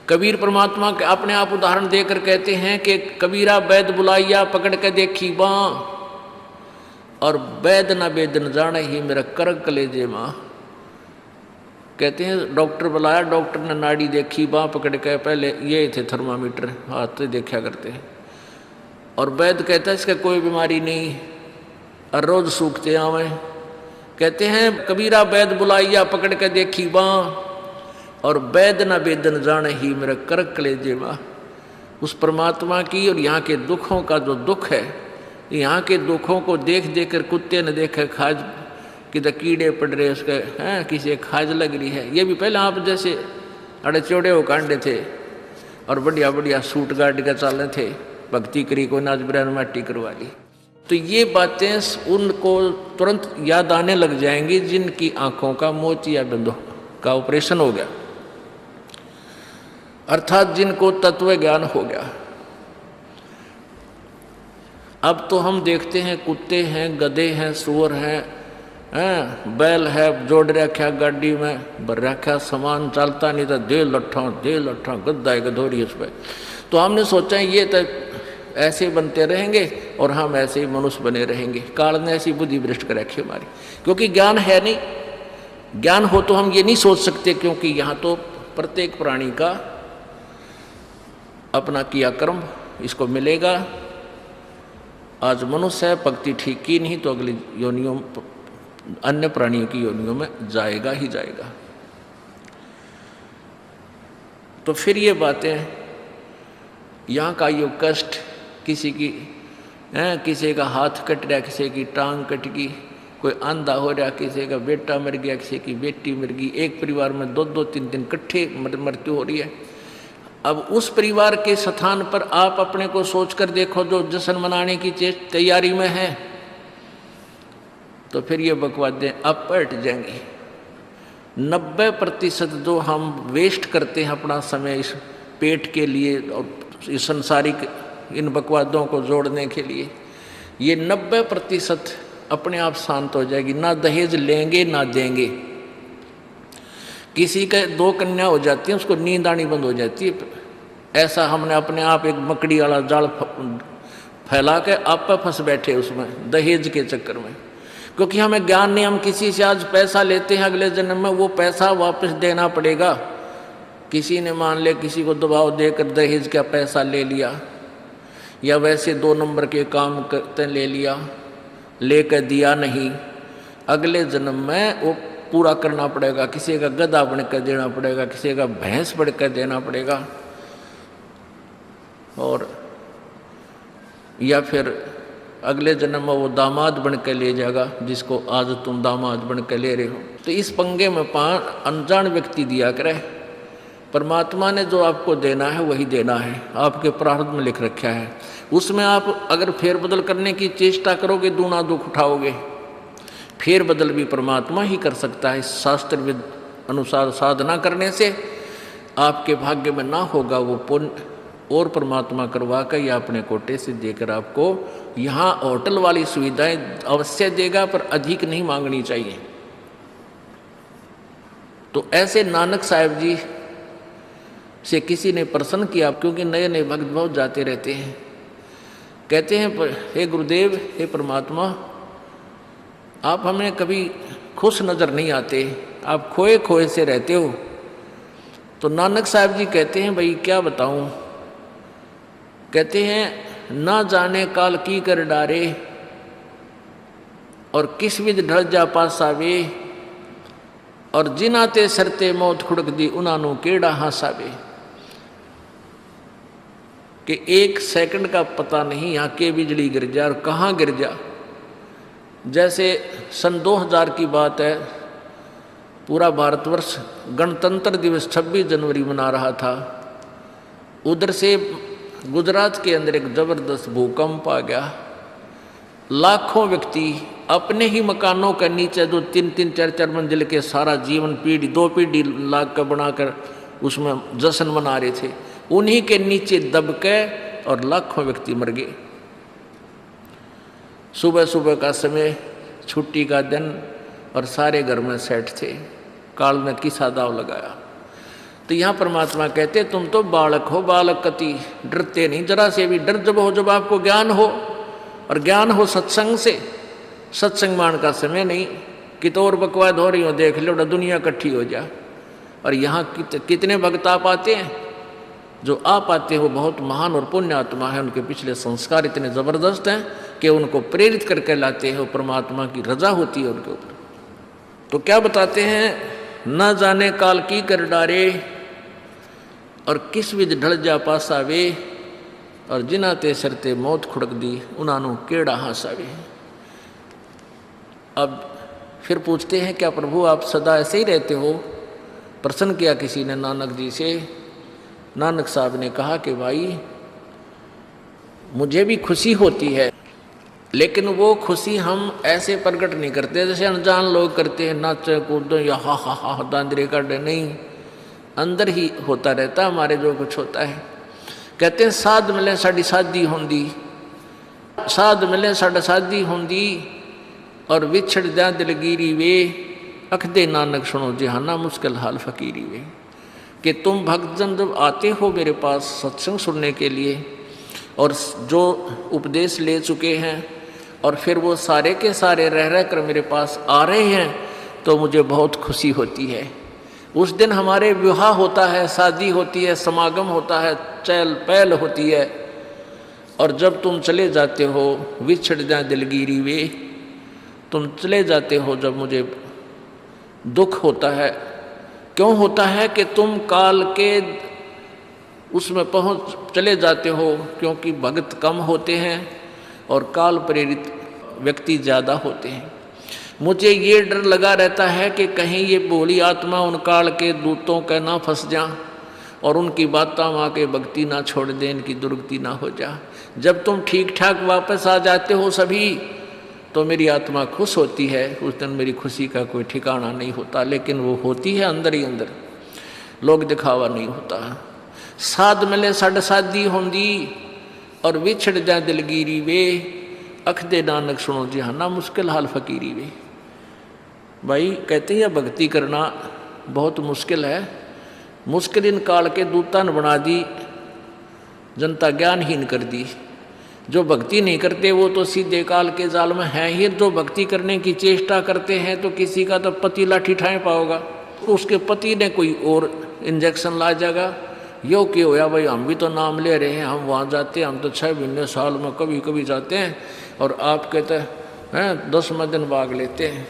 कबीर परमात्मा के अपने आप उदाहरण देकर कहते हैं कि कबीरा वैद बुलाइया पकड़ के देखी बाँ, और वैद न वेद न जाने ही मेरा करक कलेजे माँ। कहते हैं डॉक्टर बुलाया, डॉक्टर ने नाड़ी देखी, बाँ पकड़ के, पहले ये थे थर्मामीटर हाथ से देखा करते हैं, और वैद कहता है इसका कोई बीमारी नहीं और रोज सूखते आवे। कहते हैं कबीरा वैद बुलाइया पकड़ के देखी बाँ, और वैद न वेद न जाने ही मेरा करक कलेजे माँ। उस परमात्मा की और यहाँ के दुखों का जो दुख है, यहाँ के दुखों को देख देख कर कुत्ते ने देखे खाज किधर कीड़े पड़ रहे उसके हैं, किसी खाज लग रही है। ये भी पहले आप जैसे अड़े चौड़े हो कांडे थे और बढ़िया बढ़िया सूट गाड़ के चाले थे, भक्ति करी को नाच बिरान माटी करवा ली। तो ये बातें उनको तुरंत याद आने लग जाएंगी जिनकी आंखों का मोतिया बिंदु का ऑपरेशन हो गया, अर्थात जिनको तत्व ज्ञान हो गया। अब तो हम देखते हैं कुत्ते हैं, गधे हैं, सूअर हैं, बैल है, जोड़ रखा गाड़ी में, भर रखा सामान, चलता नहीं था, दे लट्ठा गद्दा है गधोरी उस पर। तो हमने सोचा ये तो ऐसे बनते रहेंगे और हम ऐसे ही मनुष्य बने रहेंगे। काल ने ऐसी बुद्धि भ्रष्ट कर रखी हमारी, क्योंकि ज्ञान है नहीं। ज्ञान हो तो हम ये नहीं सोच सकते, क्योंकि यहाँ तो प्रत्येक प्राणी का अपना किया कर्म इसको मिलेगा। आज मनुष्य है, भक्ति ठीक की नहीं तो अगली योनियों अन्य प्राणियों की योनियों में जाएगा ही जाएगा। तो फिर ये बातें, यहाँ का यो कष्ट, किसी की किसी का हाथ कट रहा, किसी की टांग कट गई, कोई अंधा हो रहा, किसी का बेटा मर गया, किसी की बेटी मर गई, एक परिवार में दो दो तीन दिन इकट्ठे मृत्यु हो रही है। अब उस परिवार के स्थान पर आप अपने को सोचकर देखो जो जश्न मनाने की तैयारी में है, तो फिर ये बकवादें अब पलट जाएंगी। 90% जो हम वेस्ट करते हैं अपना समय इस पेट के लिए और इस संसारिक इन बकवादों को जोड़ने के लिए, ये 90% अपने आप शांत हो जाएगी। ना दहेज लेंगे ना देंगे। किसी के 2 कन्या हो जाती है, उसको नींद आनी बंद हो जाती है। ऐसा हमने अपने आप एक मकड़ी वाला जाल फैला के आप फंस बैठे उसमें दहेज के चक्कर में, क्योंकि हमें ज्ञान नहीं। हम किसी से आज पैसा लेते हैं, अगले जन्म में वो पैसा वापस देना पड़ेगा। किसी ने मान ले किसी को दबाव देकर दहेज का पैसा ले लिया, या वैसे 2 नंबर के काम करते ले लिया, लेकर दिया नहीं, अगले जन्म में वो पूरा करना पड़ेगा। किसी का गधा बनकर देना पड़ेगा, किसी का भैंस बनकर देना पड़ेगा, और या फिर अगले जन्म में वो दामाद बन के ले जाएगा जिसको आज तुम दामाद बन के ले रहे हो। तो इस पंगे में अनजान व्यक्ति दिया करे। परमात्मा ने जो आपको देना है वही देना है, आपके प्रारब्ध में लिख रखा है। उसमें आप अगर फेरबदल करने की चेष्टा करोगे दूना दुख उठाओगे। फेरबदल भी परमात्मा ही कर सकता है। शास्त्र विद अनुसार साधना करने से आपके भाग्य में ना होगा वो पुण्य, और परमात्मा करवा कर या अपने कोटे से देकर आपको यहाँ होटल वाली सुविधाएं अवश्य देगा, पर अधिक नहीं मांगनी चाहिए। तो ऐसे नानक साहब जी से किसी ने प्रश्न किया, क्योंकि नए नए भक्त बहुत जाते रहते हैं। कहते हैं हे गुरुदेव, हे परमात्मा, आप हमें कभी खुश नज़र नहीं आते, आप खोए खोए से रहते हो। तो नानक साहब जी कहते हैं भाई क्या बताऊं। कहते हैं ना जाने काल की कर डारे, और किस विध ढल जा पासावे, और जिनाते सरते मौत खुड़क दी उनानू केड़ा हासावे। कि 1 सेकंड का पता नहीं यहाँ के बिजली गिर जा और कहाँ गिर जा। जैसे सन 2000 की बात है, पूरा भारतवर्ष गणतंत्र दिवस 26 जनवरी मना रहा था। उधर से गुजरात के अंदर एक जबरदस्त भूकंप आ गया। लाखों व्यक्ति अपने ही मकानों के नीचे, जो 3-3, 4-4 मंजिल के सारा जीवन पीढ़ी 2 पीढ़ी लाग कर बनाकर उसमें जश्न मना रहे थे, उन्हीं के नीचे दब के और लाखों व्यक्ति मर गए। सुबह सुबह का समय, छुट्टी का दिन, और सारे घर में सेठ थे। काल ने किसा दाव लगाया। तो यहाँ परमात्मा कहते तुम तो बालक हो, बालक कति डरते नहीं जरा से भी। डर जब हो जब आपको ज्ञान हो, और ज्ञान हो सत्संग से। सत्संग मान का समय नहीं कि तो और बकवाद हो रही हो, देख लो दुनिया इकट्ठी हो जा। और यहाँ कितने भक्त आ पाते हैं, जो आ पाते हो बहुत महान और पुण्य आत्मा है, उनके पिछले संस्कार इतने ज़बरदस्त हैं कि उनको प्रेरित करके लाते हैं, परमात्मा की रजा होती है उनके ऊपर। तो क्या बताते हैं, न जाने काल की कर डारे, और किस विध ढल जा पासावे, और जिना ते सरते मौत खुड़क दी उन्होंने केड़ा हासावे। अब फिर पूछते हैं क्या प्रभु आप सदा ऐसे ही रहते हो? प्रश्न किया किसी ने नानक जी से। नानक साहब ने कहा कि भाई मुझे भी खुशी होती है, लेकिन वो खुशी हम ऐसे प्रकट नहीं करते जैसे अनजान लोग करते हैं, नाचे कूदो या हा हा हा दांदरे काटे। नहीं, अंदर ही होता रहता हमारे जो कुछ होता है। कहते हैं साध मिले साड़ी शादी होंदी, साध मिले साड़ा शादी होंदी, और विछड़ जा दिलगिरी वे, अखदे नानक सुनो जहाना मुश्किल हाल फकीरी वे। कि तुम भक्तजन जब आते हो मेरे पास सत्संग सुनने के लिए, और जो उपदेश ले चुके हैं, और फिर वो सारे के सारे रह कर मेरे पास आ रहे हैं, तो मुझे बहुत खुशी होती है। उस दिन हमारे विवाह होता है, शादी होती है, समागम होता है, चहल पहल होती है। और जब तुम चले जाते हो, विछड़ जा दिलगिरी वे, तुम चले जाते हो जब मुझे दुख होता है। क्यों होता है? कि तुम काल के उसमें पहुँच चले जाते हो, क्योंकि भक्त कम होते हैं और काल प्रेरित व्यक्ति ज़्यादा होते हैं। मुझे ये डर लगा रहता है कि कहीं ये भोली आत्मा उन काल के दूतों का ना फंस जा, और उनकी बातें माँ के भक्ति ना छोड़ दे, इनकी दुर्गति ना हो जा। जब तुम ठीक ठाक वापस आ जाते हो सभी, तो मेरी आत्मा खुश होती है। उस दिन मेरी खुशी का कोई ठिकाना नहीं होता, लेकिन वो होती है अंदर ही अंदर, लोग दिखावा नहीं होता। साध मिले साड़ शादी होंदी, और विछड़ जा दिलगिरी वे, अखदे नानक सुनो जहाना मुश्किल हाल फकीरी वे। भाई कहते हैं भक्ति करना बहुत मुश्किल है। मुश्किल इन काल के दूता ने बना दी, जनता ज्ञानहीन कर दी। जो भक्ति नहीं करते वो तो सीधे काल के जाल में हैं ही। जो भक्ति करने की चेष्टा करते हैं तो किसी का तो पति लाठी ठाए पाओगा, उसके पति ने कोई और इंजेक्शन ला जाएगा। यो क्यों होया भाई, हम भी तो नाम ले रहे हैं, हम वहाँ जाते हैं, हम तो 6 महीने साल में कभी कभी जाते हैं, और आप कहते हैं 10वें दिन भाग लेते हैं।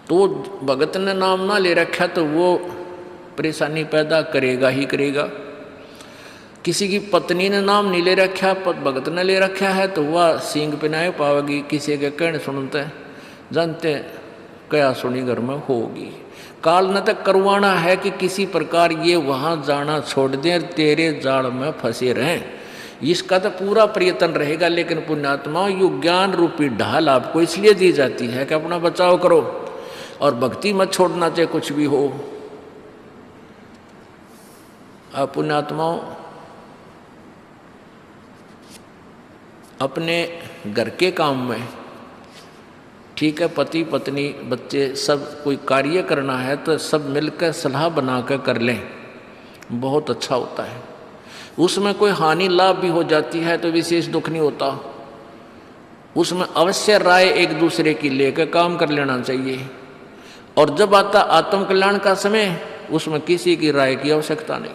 तो भगत ने नाम ना ले रखा तो वो परेशानी पैदा करेगा ही करेगा। किसी की पत्नी ने नाम नहीं ले रखा, भगत ने ले रखा है, तो वह सींग पिनाए पावेगी। किसी के कहने सुनते हैं, जानते क्या सुनी घर में होगी। काल न तक करवाना है कि किसी प्रकार ये वहाँ जाना छोड़ दें, तेरे जाल में फंसे रहें। इसका तो पूरा प्रयत्न रहेगा। लेकिन पुण्यात्मा यु ज्ञान रूपी ढाल आपको इसलिए दी जाती है कि अपना बचाव करो, और भक्ति मत छोड़ना चाहे कुछ भी हो। आप पुण्यात्माओं अपने घर के काम में, ठीक है, पति पत्नी बच्चे सब कोई कार्य करना है तो सब मिलकर सलाह बनाकर कर लें, बहुत अच्छा होता है। उसमें कोई हानि लाभ भी हो जाती है तो विशेष दुख नहीं होता। उसमें अवश्य राय एक दूसरे की लेकर काम कर लेना चाहिए। और जब आता आत्म कल्याण का समय, उसमें किसी की राय की आवश्यकता नहीं।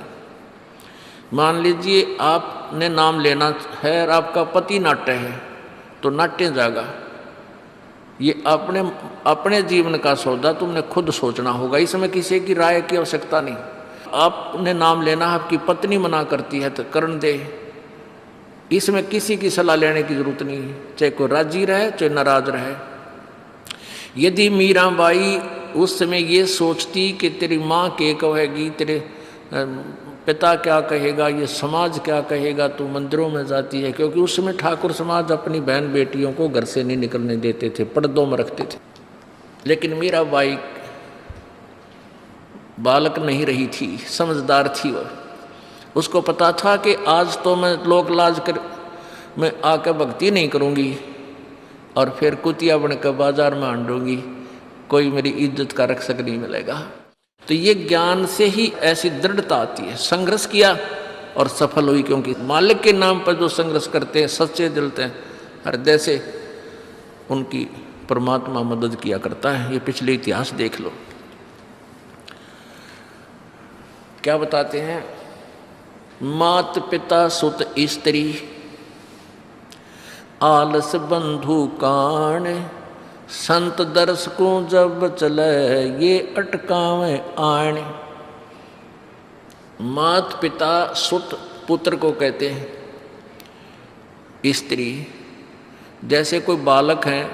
मान लीजिए आपने नाम लेना है और आपका पति नाट्य है, तो नाट्य जाएगा। ये अपने जीवन का सौदा तुमने खुद सोचना होगा, इसमें किसी की राय की आवश्यकता नहीं। आपने नाम लेना, आपकी पत्नी मना करती है तो करन दे, इसमें किसी की सलाह लेने की जरूरत नहीं, चाहे कोई राजी रहे चाहे नाराज रहे। यदि मीराबाई उस समय ये सोचती कि तेरी माँ क्या कहेगी, तेरे पिता क्या कहेगा, ये समाज क्या कहेगा, तो मंदिरों में जाती है। क्योंकि उस समय ठाकुर समाज अपनी बहन बेटियों को घर से नहीं निकलने देते थे, पर्दों में रखते थे। लेकिन मीराबाई बालक नहीं रही थी, समझदार थी। वह उसको पता था कि आज तो मैं लोक लाज कर मैं आकर भक्ति नहीं करूँगी और फिर कुतिया बनकर बाजार में आंडूंगी, कोई मेरी इज्जत का रक्षक नहीं मिलेगा। तो ये ज्ञान से ही ऐसी दृढ़ता आती है। संघर्ष किया और सफल हुई, क्योंकि मालिक के नाम पर जो संघर्ष करते हैं, सच्चे दिल से, हृदय से, उनकी परमात्मा मदद किया करता है। ये पिछले इतिहास देख लो। क्या बताते हैं? मात पिता सुत स्त्री आलस बंधु कान, संत दर्श को जब चले ये अटकावे आण। मात पिता सुत पुत्र को कहते हैं। स्त्री जैसे कोई बालक हैं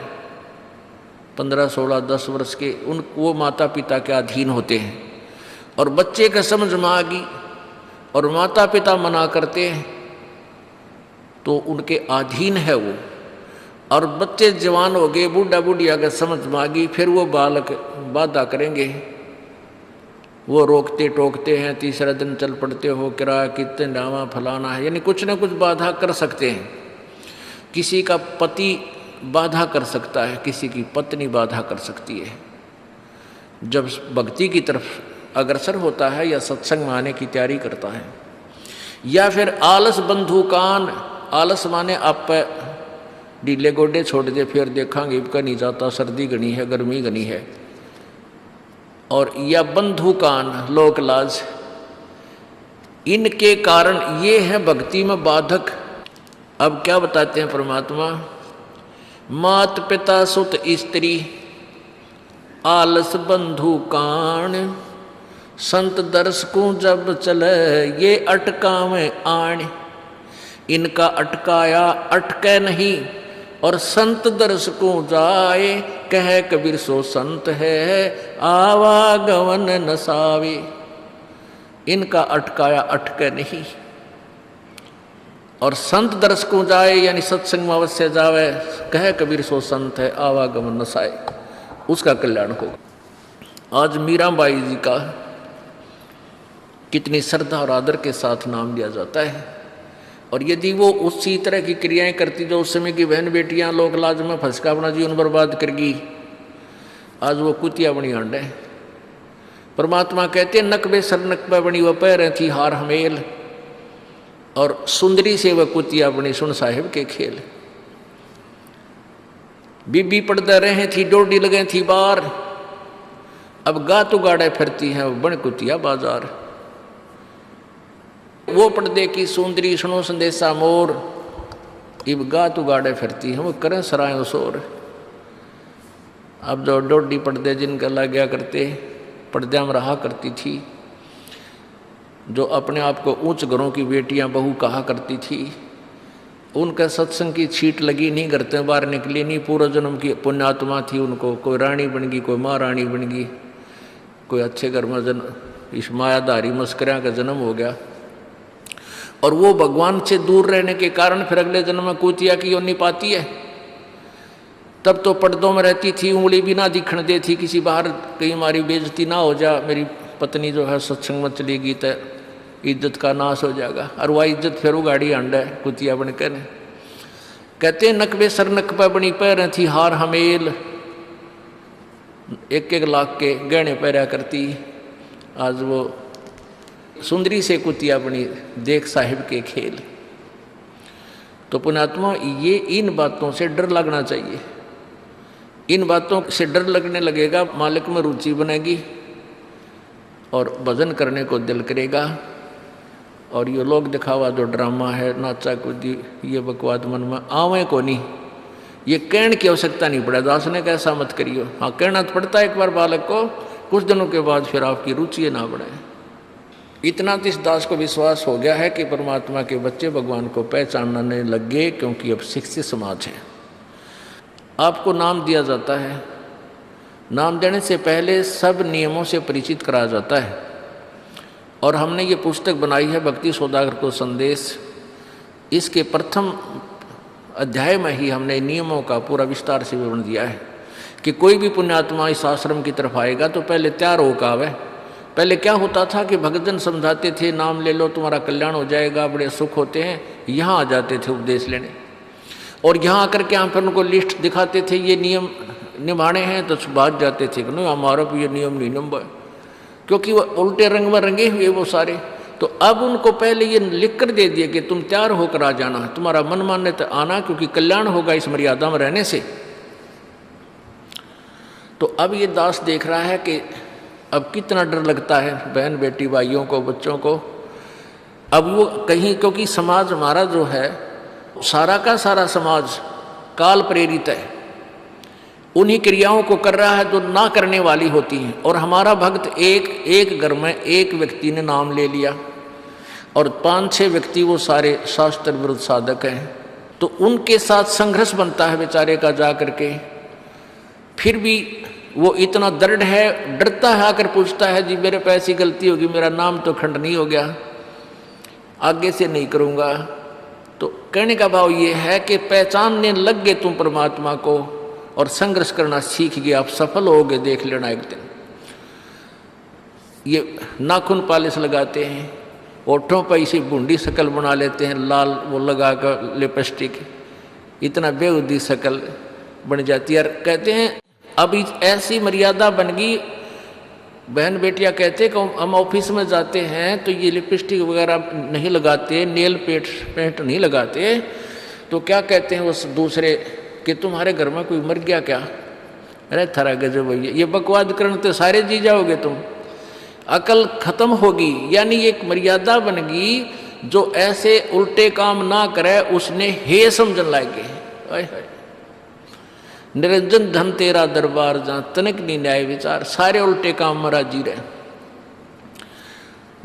15, 16, 10 वर्ष के, वो माता पिता के अधीन होते हैं। और बच्चे का समझ में आ गई और माता पिता मना करते हैं तो उनके अधीन है वो। और बच्चे जवान हो गए, बूढ़ा बूढ़ी अगर समझ में आ गई, फिर वो बालक बाधा करेंगे, वो रोकते टोकते हैं। तीसरा दिन चल पड़ते हो, किराया कितने डावा फलाना है, यानी कुछ ना कुछ बाधा कर सकते हैं। किसी का पति बाधा कर सकता है, किसी की पत्नी बाधा कर सकती है। जब भक्ति की तरफ अग्रसर होता है या सत्संग में आने की तैयारी करता है। या फिर आलस बंधु कान, आलस माने आप ढीले गोडे छोड़ दे, फिर देखांगे इबका नहीं जाता, सर्दी घनी है, गर्मी घनी है। और या बंधु कान, लोक लाज, इनके कारण ये है भक्ति में बाधक। अब क्या बताते हैं परमात्मा? मात पिता सुत स्त्री आलस बंधु कान, संत दर्श को जब चले ये अटकावे आण। इनका अटकाया अटके नहीं, और संत दर्श को जाए कह कबीर सो संत है आवागमन नसावे। इनका अटकाया अटके नहीं, और संत दर्श को जाए यानी सत्संग में अवश्य जावे, कह कबीर सो संत है आवागमन नसाए, उसका कल्याण होगा। आज मीराबाई जी का कितनी श्रद्धा और आदर के साथ नाम लिया जाता है। और यदि वो उसी तरह की क्रियाएं करती जो उस समय की बहन बेटियां लोक लाज में फंस का अपना जीवन बर्बाद करगी, आज वो कुतिया बनी आंडे। परमात्मा कहते हैं नकबे सर नकबा बनी वह पैर थी हार हमेल, और सुंदरी से वह कुतिया बनी सुन साहिब के खेल। बीबी पड़दा रहे थी डोडी लगे थी बार, अब गा तो गाड़े फिरती हैं वो बन कुतिया बाजार। वो पर्दे की सुंदरी सुनो संदेशा मोर, इब गा तो गाड़े फिरती हैं वो करें सराय शोर। अब जो डोडी पर्दे जिनका लग गया करते, पर्दे में रहा करती थी, जो अपने आप को ऊंच घरों की बेटियां बहू कहा करती थी, उनका सत्संग की छीट लगी नहीं, करते बाहर निकली नहीं। पूर्व जन्म की पुण्यात्मा थी, उनको कोई रानी बन गई, कोई महारानी बन गई, कोई अच्छे घर में जन्म, इस मायाधारी मस्करिया का जन्म हो गया। और वो भगवान से दूर रहने के कारण फिर अगले जन्म में कुतिया की योनि पाती है। तब तो पर्दों में रहती थी, उंगली भी ना दिखने देती, किसी बाहर कहीं हमारी बेइज्जती ना हो जा, मेरी पत्नी जो है सत्संग में चलेगी तो इज्जत का नाश हो जाएगा। और वह इज्जत फिर उगाड़ी आंडा है कुतिया बनकर। कहते नकबे सर नकबा बनी पैर थी हार हमेल, 1-1 लाख के गहने पहरा करती, आज वो सुंदरी से कुतिया बनी देख साहिब के खेल। तो पुण्यात्मा ये इन बातों से डर लगना चाहिए। इन बातों से डर लगने लगेगा, मालिक में रुचि बनेगी और भजन करने को दिल करेगा। और ये लोग दिखावा जो ड्रामा है, नाचा कूदी, ये बकवाद मन में आवे को नहीं, ये कहने की आवश्यकता नहीं पड़ा। दास ने कैसा मत करियो, हाँ कहना तो पड़ता है एक बार बालक को, कुछ दिनों के बाद फिर आपकी रुचि ना बढ़े। इतना तो इस दास को विश्वास हो गया है कि परमात्मा के बच्चे भगवान को पहचानने लग गए, क्योंकि अब शिक्षित समाज है। आपको नाम दिया जाता है, नाम देने से पहले सब नियमों से परिचित कराया जाता है। और हमने ये पुस्तक बनाई है भक्ति सौदागर को संदेश, इसके प्रथम अध्याय में ही हमने नियमों का पूरा विस्तार से विवरण दिया है कि कोई भी पुण्यात्मा इस आश्रम की तरफ आएगा तो पहले तैयार होकर आवे। पहले क्या होता था कि भक्तजन समझाते थे नाम ले लो तुम्हारा कल्याण हो जाएगा, बड़े सुख होते हैं, यहाँ आ जाते थे उपदेश लेने। और यहाँ आकर के यहाँ पर उनको लिस्ट दिखाते थे ये नियम निभाने हैं, तो बात जाते थे कि नहीं हमारा भी ये नियम नहीं नंबर। क्योंकि वो उल्टे रंग में रंगे हुए वो सारे। तो अब उनको पहले ये लिख कर दे दिया कि तुम तैयार होकर आ जाना, तुम्हारा मन मानने तो आना, क्योंकि कल्याण होगा इस मर्यादा में रहने से। तो अब ये दास देख रहा है कि अब कितना डर लगता है बहन बेटी भाइयों को, बच्चों को। अब वो कहीं, क्योंकि समाज हमारा जो है सारा का सारा समाज काल प्रेरित है, उन्हीं क्रियाओं को कर रहा है जो ना करने वाली होती हैं। और हमारा भक्त एक घर में एक व्यक्ति ने नाम ले लिया और 5-6 व्यक्ति वो सारे शास्त्र विरुद्ध साधक हैं, तो उनके साथ संघर्ष बनता है बेचारे का जा करके। फिर भी वो इतना दृढ़ है, डरता है, आकर पूछता है जी मेरे पे ऐसी गलती होगी, मेरा नाम तो खंडनीय हो गया, आगे से नहीं करूँगा। तो कहने का भाव ये है कि पहचानने लग गए तुम परमात्मा को और संघर्ष करना सीख गए, आप सफल होगे, देख लेना एक दिन। ये नाखून पालिश लगाते हैं, ओठों पर इसी बूंदी शक्ल बना लेते हैं, लाल वो लगा कर लिपस्टिक, इतना बेहुदी शक्ल बन जाती है। कहते हैं अब ऐसी मर्यादा बन गई, बहन बेटियां कहते हैं कि हम ऑफिस में जाते हैं तो ये लिपस्टिक वगैरह नहीं लगाते, नेल पेंट नहीं लगाते, तो क्या कहते हैं उस दूसरे कि तुम्हारे घर में कोई मर गया क्या? अरे थारा गजब भैया, ये बकवाद करने तो सारे जी जाओगे तुम, अकल खत्म होगी। यानी एक मर्यादा बन गई, जो ऐसे उल्टे काम ना करे उसने हे समझन लागे। निरंजन धन तेरा दरबार जहाँ तनिक नहीं न्याय विचार, सारे उल्टे काम में राजी रहे।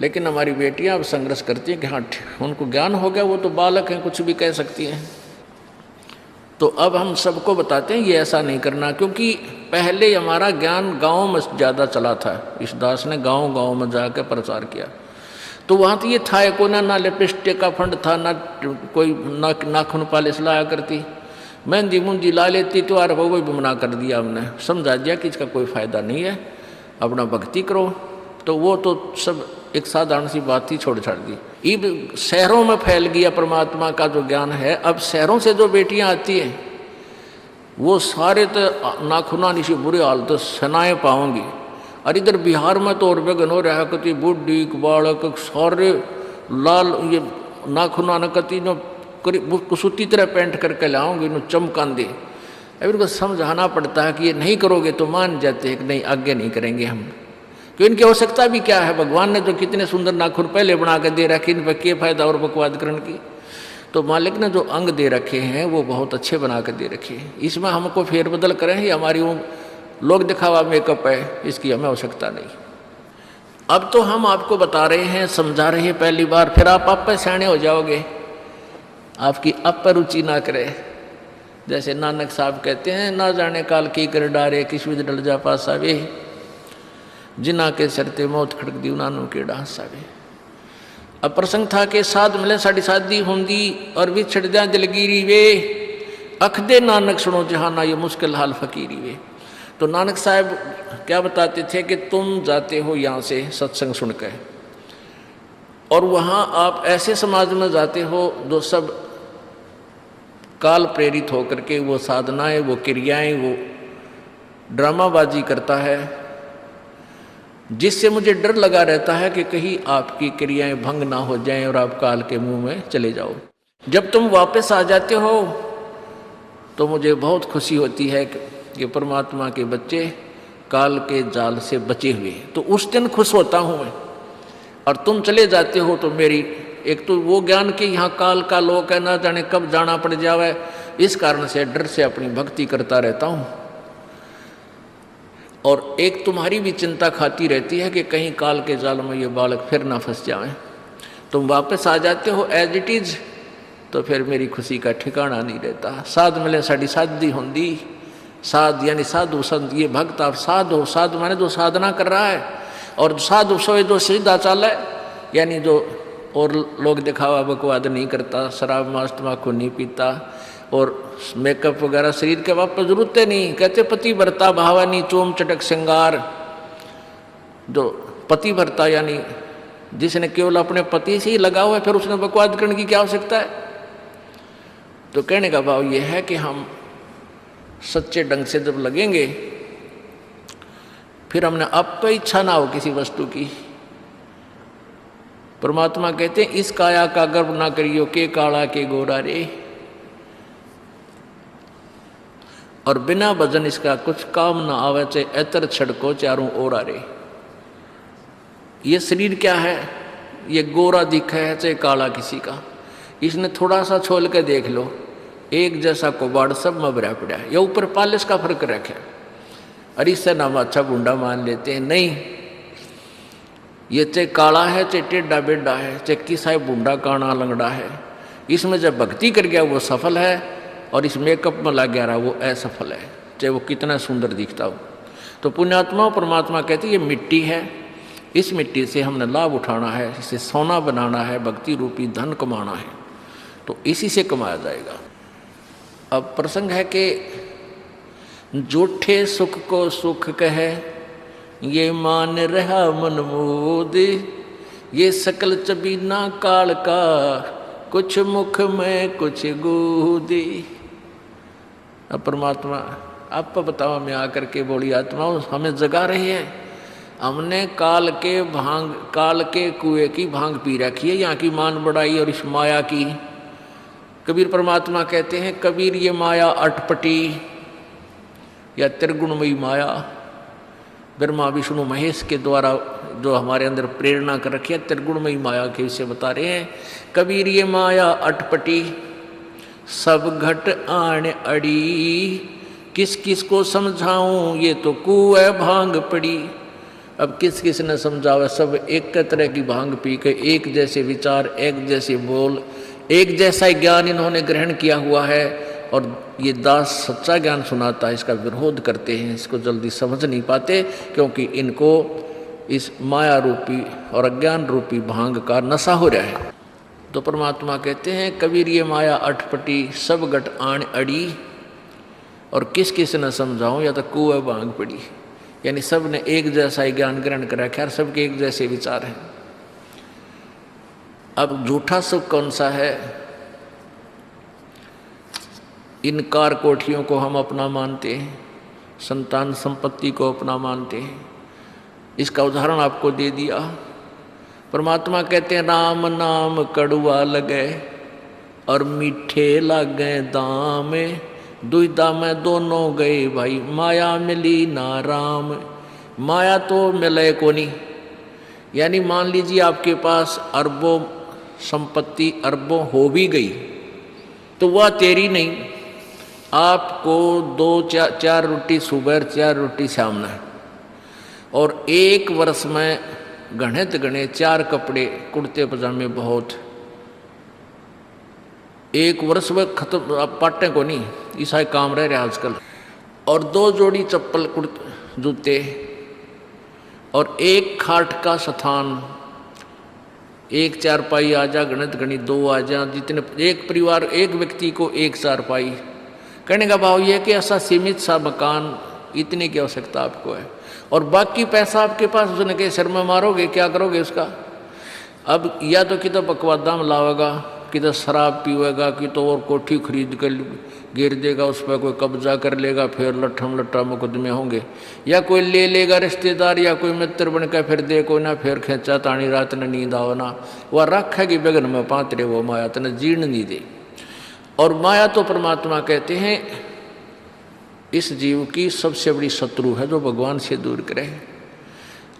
लेकिन हमारी बेटियां अब संघर्ष करती हैं कि हाँ उनको ज्ञान हो गया, वो तो बालक हैं, कुछ भी कह सकती हैं। तो अब हम सबको बताते हैं ये ऐसा नहीं करना, क्योंकि पहले हमारा ज्ञान गाँव में ज़्यादा चला था। इस दास ने गाँव में जाकर प्रचार किया, तो वहाँ तो ये था को ना लिपस्टिक का फंड था, ना कोई नाखून पालिश लाया करती, मेहंदी मुंदी ला लेती, तो यार वो भी मना कर दिया हमने, समझा दिया कि इसका कोई फ़ायदा नहीं है, अपना भक्ति करो। तो वो तो सब एक साधारण सी बात ही छोड़ छाड़ दी। अब शहरों में फैल गया परमात्मा का जो ज्ञान है। अब शहरों से जो बेटियां आती हैं वो सारे तो नाखुना निशी बुरे हाल तो सनाए पाओगी। और इधर बिहार में तो और बेगन हो रहा कति बुढ़ी बालक सारे लाल ये नाखुना न कति न कुसूती तरह पेंट करके लाओगे, न चमकान दे। अब इनको समझाना पड़ता है कि ये नहीं करोगे तो मान जाते हैं कि नहीं आगे नहीं करेंगे हम, क्यों इनकी आवश्यकता भी क्या है? भगवान ने जो कितने सुंदर नाखून पहले बना के दे रखे, इन पर क्या फायदा और बकवाद करने की? तो मालिक ने जो अंग दे रखे हैं वो बहुत अच्छे बना के दे रखे हैं, इसमें हमको फेरबदल करें, ये हमारी वो लोग दिखावा मेकअप है, इसकी हमें आवश्यकता नहीं। अब तो हम आपको बता रहे हैं, समझा रहे हैं पहली बार, फिर आप पे सियाने हो जाओगे, आपकी अब पर रुचि ना करे। जैसे नानक साहब कहते हैं, ना जाने काल की कर डारे किस विध डल जा पासा वे, जिना के सरते मौत खड़क दी उन्होंने के डांसा वे। अब प्रसंग था कि साध मिले साड़ी शादी होंगी और भी छड़ जा दिलगिरी वे, अख दे नानक सुनो जहाना ये मुश्किल हाल फकीरी वे। तो नानक साहब क्या बताते थे कि तुम जाते हो यहाँ से सत्संग सुनकर, और वहाँ आप ऐसे समाज में जाते हो जो सब काल प्रेरित होकर के वो साधनाएं, वो क्रियाएं, वो ड्रामाबाजी करता है, जिससे मुझे डर लगा रहता है कि कहीं आपकी क्रियाएं भंग ना हो जाएं और आप काल के मुंह में चले जाओ। जब तुम वापस आ जाते हो तो मुझे बहुत खुशी होती है कि परमात्मा के बच्चे काल के जाल से बचे हुए, तो उस दिन खुश होता हूँ मैं। और तुम चले जाते हो तो मेरी एक तो वो ज्ञान कि यहाँ काल का लोक है, ना जाने कब जाना पड़ जावे, इस कारण से डर से अपनी भक्ति करता रहता हूँ। और एक तुम्हारी भी चिंता खाती रहती है कि कहीं काल के जाल में ये बालक फिर ना फंस जाएं। तुम वापस आ जाते हो एज इट इज, तो फिर मेरी खुशी का ठिकाना नहीं रहता। साध मिले साड़ी साधी होंगी, साध यानी साधु संत, ये भक्त आप साध हो, साध माने जो साधना कर रहा है, और साधु सोए जो सीधा चाल है, यानी जो और लोग दिखावा बकवाद नहीं करता, शराब मांस तम्बाकू नहीं पीता, और मेकअप वगैरह शरीर के वापस जरूरत नहीं। कहते पति भरता भावानी चोम चटक श्रृंगार, जो पति भरता यानी जिसने केवल अपने पति से ही लगा हुआ है, फिर उसने बकवाद करने की क्या आवश्यकता है? तो कहने का भाव यह है कि हम सच्चे ढंग से जब लगेंगे फिर हमने अब तो इच्छा ना हो किसी वस्तु की। परमात्मा कहते हैं इस काया का गर्व ना करियो, के काला के गोरा रे, और बिना भजन इसका कुछ काम ना आवे, चाहे एतर छड़को चारों ओर आ रे। ये शरीर क्या है, ये गोरा दिखा है चाहे काला किसी का, इसने थोड़ा सा छोल के देख लो, एक जैसा कोबाड़ सब में भरा पड़ा है, या ऊपर पालिश का फर्क रखे, अरे इससे नाम अच्छा बूढ़ा मान लेते हैं। नहीं, ये चाहे काला है चाहे टेढ़ा बेढ़ा है, चाहे किसा बूढ़ा काना लंगड़ा है, इसमें जब भक्ति कर गया वो सफल है, और इस मेकअप में लग गया रहा वो असफल है, चाहे वो कितना सुंदर दिखता हो। तो पुण्यात्मा परमात्मा कहते ये मिट्टी है, इस मिट्टी से हमने लाभ उठाना है, इसे सोना बनाना है, भक्ति रूपी धन कमाना है, तो इसी से कमाया जाएगा। अब प्रसंग है कि जूठे सुख को सुख कहे, ये मान रहा मन मोद, ये सकल चबीना काल का, कुछ मुख में कुछ गोदी। अब परमात्मा आप बताओ, हमें आकर के बोली आत्माओं हमें जगा रही है, हमने काल के कुएं की भांग पी रखी है, यहाँ की मान बढ़ाई और इस माया की। कबीर परमात्मा कहते हैं, कबीर ये माया अटपटी या त्रिगुणमयी माया, ब्रह्मा विष्णु महेश के द्वारा जो हमारे अंदर प्रेरणा कर रखी है, त्रिगुणमयी माया के विषय बता रहे हैं। कबीर ये माया अटपटी, सब घट आण अड़ी, किस किस को समझाऊं ये तो कुएं भांग पड़ी। अब किस किस ने समझावा, सब एक तरह की भांग पी के एक जैसे विचार, एक जैसे बोल, एक जैसा ज्ञान इन्होंने ग्रहण किया हुआ है, और ये दास सच्चा ज्ञान सुनाता है, इसका विरोध करते हैं, इसको जल्दी समझ नहीं पाते, क्योंकि इनको इस माया रूपी और अज्ञान रूपी भांग का नशा हो रहा है। तो परमात्मा कहते हैं, कबीर ये माया अटपटी, सब गट आण अड़ी, और किस किस न समझाऊं या तो कुएं भांग पड़ी, यानी सब ने एक जैसा ही ज्ञान ग्रहण कर रखा है, सबके एक जैसे विचार हैं। अब झूठा सुख कौन सा है, इन कार कोठियों को हम अपना मानते हैं, संतान संपत्ति को अपना मानते हैं। इसका उदाहरण आपको दे दिया। परमात्मा कहते हैं, राम नाम कड़ुआ लगे और मीठे लागे दाम, दुविधा में दोनों गए भाई, माया मिली ना राम। माया तो मिले को नहीं, यानी मान लीजिए आपके पास अरबों संपत्ति अरबों हो भी गई, तो वह तेरी नहीं, आपको 2-4 रोटी सुबह 4 रोटी शाम है, और एक वर्ष में गणित गणे 4 कपड़े कुर्ते पजामे बहुत, एक वर्ष में खत्म, आप पाटे को नहीं, ऐसा काम रह रहा आजकल, और 2 जोड़ी चप्पल कुर्ते जूते, और एक खाट का स्थान, एक चारपाई आ जा, गणित गणी 2 आ जा, जितने एक परिवार एक व्यक्ति को एक चारपाई। कहने का भाव यह कि ऐसा सीमित सा मकान, इतने की आवश्यकता आपको है, और बाकी पैसा आपके पास, उसने कहे सर में मारोगे, क्या करोगे उसका। अब या तो कि तो बकवादा में लावेगा, कि तो शराब पीवेगा, कि तो और कोठी खरीद कर गिर देगा, उस पर कोई कब्जा कर लेगा, फिर लट्ठम लट्ठा मुकदमे होंगे, या कोई ले लेगा रिश्तेदार या कोई मित्र बन कर फिर दे कोई ना, फिर खेचा तानी रात ने नींद आवना, वह रखेगी बेगन में पात्रे, वो माया तने जीर्ण नहीं दे। और माया तो परमात्मा कहते हैं इस जीव की सबसे बड़ी शत्रु है, जो भगवान से दूर करे।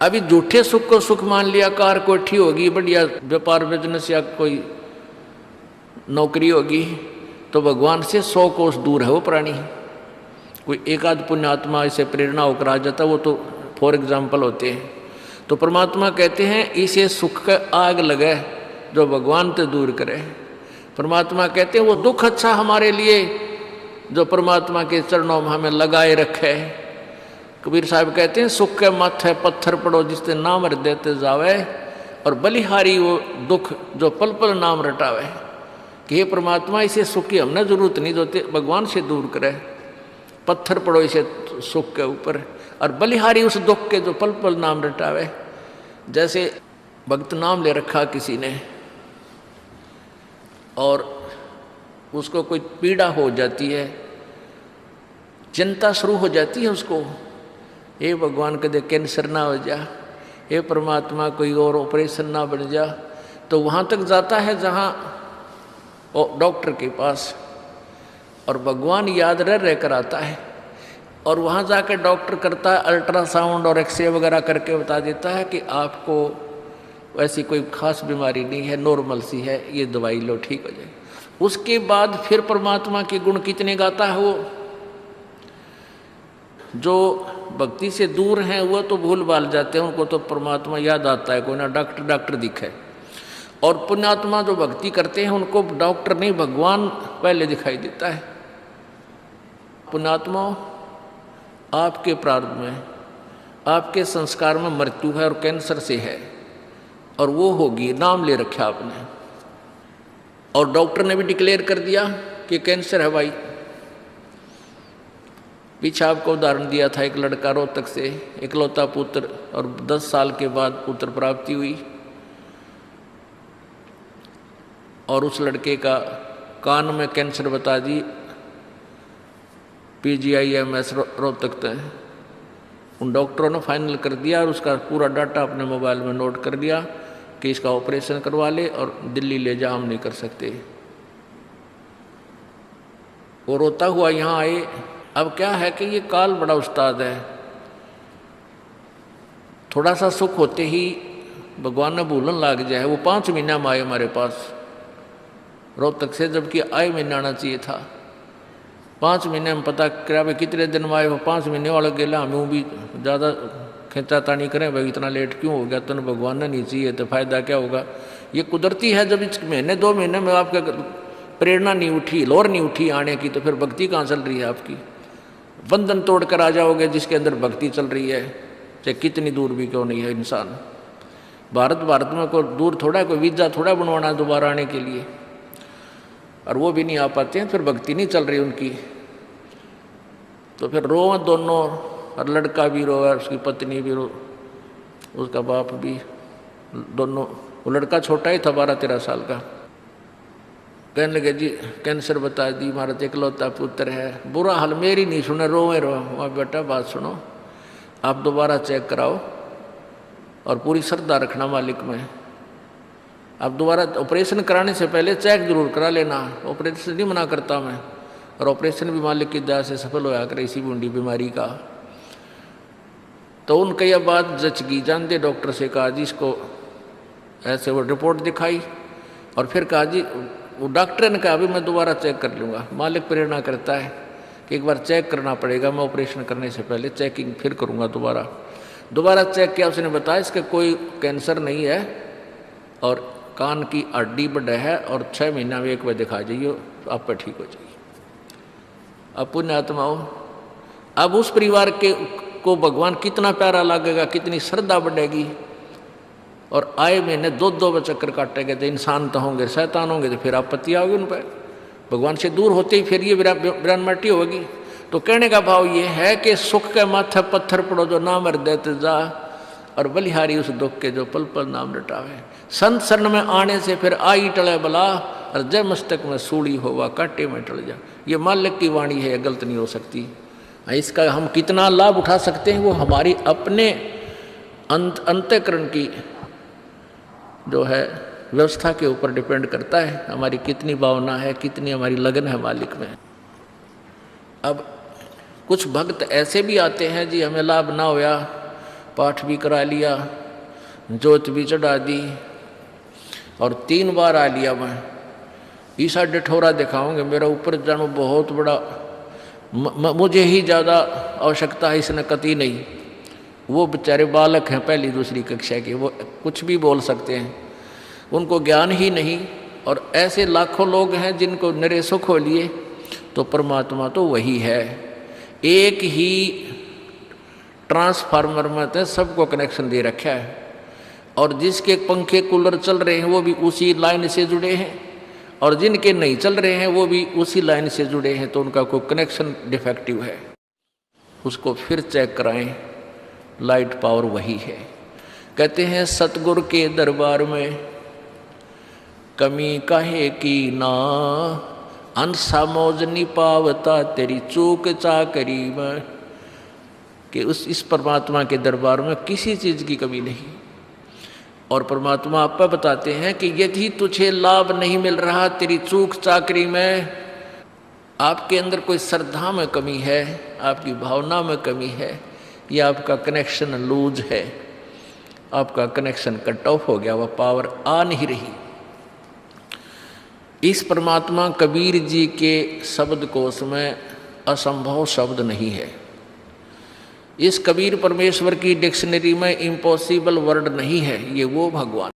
अभी झूठे सुख को सुख मान लिया, कार कोठी होगी, बढ़िया व्यापार बिजनेस या कोई नौकरी होगी, तो भगवान से 100 कोस दूर है वो प्राणी। कोई एक आध पुण्यात्मा इसे प्रेरणा होकर आ जाता, वो तो फॉर एग्जाम्पल होते हैं। तो परमात्मा कहते हैं इसे सुख का आग लगे जो भगवान से दूर करे। परमात्मा कहते हैं वो दुख अच्छा हमारे लिए जो परमात्मा के चरणों में हमें लगाए रखे। कबीर साहब कहते हैं सुख के माथे पत्थर पड़ो जिससे नाम रट देते जावे, और बलिहारी वो दुख जो पल पल नाम रटावे। कि हे परमात्मा इसे सुख की हमने जरूरत नहीं, जो भगवान से दूर करे। पत्थर पड़ो इसे सुख के ऊपर, और बलिहारी उस दुख के जो पल पल नाम रटावे। जैसे भक्त नाम ले रखा किसी ने और उसको कोई पीड़ा हो जाती है, चिंता शुरू हो जाती है उसको, हे भगवान कदे कैंसर ना हो जा, हे परमात्मा कोई और ऑपरेशन ना बन जा। तो वहाँ तक जाता है जहाँ डॉक्टर के पास, और भगवान याद रह कर आता है। और वहाँ जाकर डॉक्टर करता है अल्ट्रासाउंड और एक्सरे वगैरह करके बता देता है कि आपको वैसी कोई खास बीमारी नहीं है, नॉर्मल सी है, ये दवाई लो ठीक हो जाएगी। उसके बाद फिर परमात्मा के गुण कितने गाता है वो। जो भक्ति से दूर हैं वो तो भूल भाल जाते हैं, उनको तो परमात्मा याद आता है, कोई ना डॉक्टर दिखे। और पुण्यात्मा जो भक्ति करते हैं उनको डॉक्टर नहीं भगवान पहले दिखाई देता है। पुण्यात्मा, आपके प्रारब्ध में, आपके संस्कार में मृत्यु है और कैंसर से है, और वो होगी, नाम ले रखा आपने, और डॉक्टर ने भी डिक्लेयर कर दिया कि कैंसर है भाई। पीछे आपको उदाहरण दिया था, एक लड़का रोहतक से, इकलौता पुत्र, और 10 साल के बाद पुत्र प्राप्ति हुई, और उस लड़के का कान में कैंसर बता दी, PGIMS रोहतक तक। उन डॉक्टरों ने फाइनल कर दिया और उसका पूरा डाटा अपने मोबाइल में नोट कर लिया कि इसका ऑपरेशन करवा ले और दिल्ली ले जा, हम नहीं कर सकते। वो रोता हुआ यहाँ आए। अब क्या है कि ये काल बड़ा उस्ताद है, थोड़ा सा सुख होते ही भगवान ने भूलन लाग जाए। वो 5 महीना में आए हमारे पास रोहतक से, जबकि आए महीना आना चाहिए था। 5 महीने में पता करा भाई कितने दिन में आए, वो 5 महीने वाला गेला। हमें भी ज़्यादा खींचातानी करें भाई इतना लेट क्यों हो गया, तो भगवान ने नहीं चाहिए तो फायदा क्या होगा। ये कुदरती है, जब इस महीने 2 महीने में आपका प्रेरणा नहीं उठी, लोर नहीं उठी आने की, तो फिर भक्ति कहाँ चल रही है आपकी। बंधन तोड़ कर आ जाओगे जिसके अंदर भक्ति चल रही है, चाहे कितनी दूर भी क्यों नहीं है इंसान। भारत में कोई दूर थोड़ा, कोई वीज़ा थोड़ा बनवाना है दोबारा आने के लिए, और वो भी नहीं आ पाते हैं, फिर भक्ति नहीं चल रही उनकी। तो फिर रोए दोनों, और लड़का भी रोए, उसकी पत्नी भी रो, उसका बाप भी, दोनों। वो लड़का छोटा ही था, 12-13 साल का। कहने लगे जी कैंसर बता दी, हमारा तो इकलौता पुत्र है। बुरा हाल, मेरी नहीं सुने, रोए वहाँ बेटा बात सुनो, आप दोबारा चेक कराओ और पूरी श्रद्धा रखना मालिक में। आप दोबारा ऑपरेशन कराने से पहले चेक जरूर करा लेना, ऑपरेशन नहीं मना करता मैं, और ऑपरेशन भी मालिक की दया से सफल होया करे इसी बूंदी बीमारी का। तो उनका यह बात जच गई, जानते डॉक्टर से कहा जी इसको ऐसे, वो रिपोर्ट दिखाई, और फिर कहा जी, वो डॉक्टर ने कहा अभी मैं दोबारा चेक कर लूँगा। मालिक प्रेरणा करता है कि एक बार चेक करना पड़ेगा, मैं ऑपरेशन करने से पहले चेकिंग फिर करूँगा। दोबारा चेक किया, उसने बताया इसका कोई कैंसर नहीं है, और कान की हड्डी बढ़ है, और 6 महीना में एक बार दिखा जाइए, तो आप पर ठीक हो जाइए। अब पुण्यात्माओं, अब उस परिवार को भगवान कितना प्यारा लगेगा, कितनी श्रद्धा बढ़ेगी। और आए महीने 2 चक्कर काटेंगे, तो इंसान तो होंगे, शैतान होंगे, तो फिर आपत्ति आओगी उन पर। भगवान से दूर होते ही फिर ये विरानमटी होगी। तो कहने का भाव ये है कि सुख के माथे पत्थर पड़ो जो ना मर देते जा, और बलिहारी उस दुख के जो पल पल नाम रटावे। संत शरण में आने से फिर आई टले बला, और जय मस्तक में सूड़ी होवा कांटे में टल जा। ये मालिक की वाणी है, गलत नहीं हो सकती। इसका हम कितना लाभ उठा सकते हैं वो हमारी अपने अंतःकरण की जो है व्यवस्था के ऊपर डिपेंड करता है, हमारी कितनी भावना है, कितनी हमारी लगन है मालिक में। अब कुछ भक्त ऐसे भी आते हैं जी, हमें लाभ ना होया, पाठ भी करा लिया, जोत भी चढ़ा दी, और 3 बार आ लिया मैं, ईसा डिठोरा दिखाऊंगे, मेरा ऊपर जानो बहुत बड़ा, मुझे ही ज़्यादा आवश्यकता है, इसने कती नहीं। वो बेचारे बालक हैं 1ली-2री कक्षा के, वो कुछ भी बोल सकते हैं, उनको ज्ञान ही नहीं। और ऐसे लाखों लोग हैं जिनको निरे सुख हो लिए, तो परमात्मा तो वही है। एक ही ट्रांसफार्मर में तो सबको कनेक्शन दे रखा है, और जिसके पंखे कूलर चल रहे हैं वो भी उसी लाइन से जुड़े हैं, और जिनके नहीं चल रहे हैं वो भी उसी लाइन से जुड़े हैं, तो उनका कोई कनेक्शन डिफेक्टिव है, उसको फिर चेक कराएं, लाइट पावर वही है। कहते हैं सतगुरु के दरबार में कमी काहे की ना, अंसा मौज नहीं पावता तेरी चूक चाकरी में। कि इस परमात्मा के दरबार में किसी चीज़ की कमी नहीं। और परमात्मा आप बताते हैं कि यदि तुझे लाभ नहीं मिल रहा तेरी चूक चाकरी में, आपके अंदर कोई श्रद्धा में कमी है, आपकी भावना में कमी है, या आपका कनेक्शन लूज है, आपका कनेक्शन कट ऑफ हो गया, वह पावर आ नहीं रही। इस परमात्मा कबीर जी के शब्द कोश में असंभव शब्द नहीं है। इस कबीर परमेश्वर की डिक्शनरी में इम्पॉसिबल वर्ड नहीं है। ये वो भगवान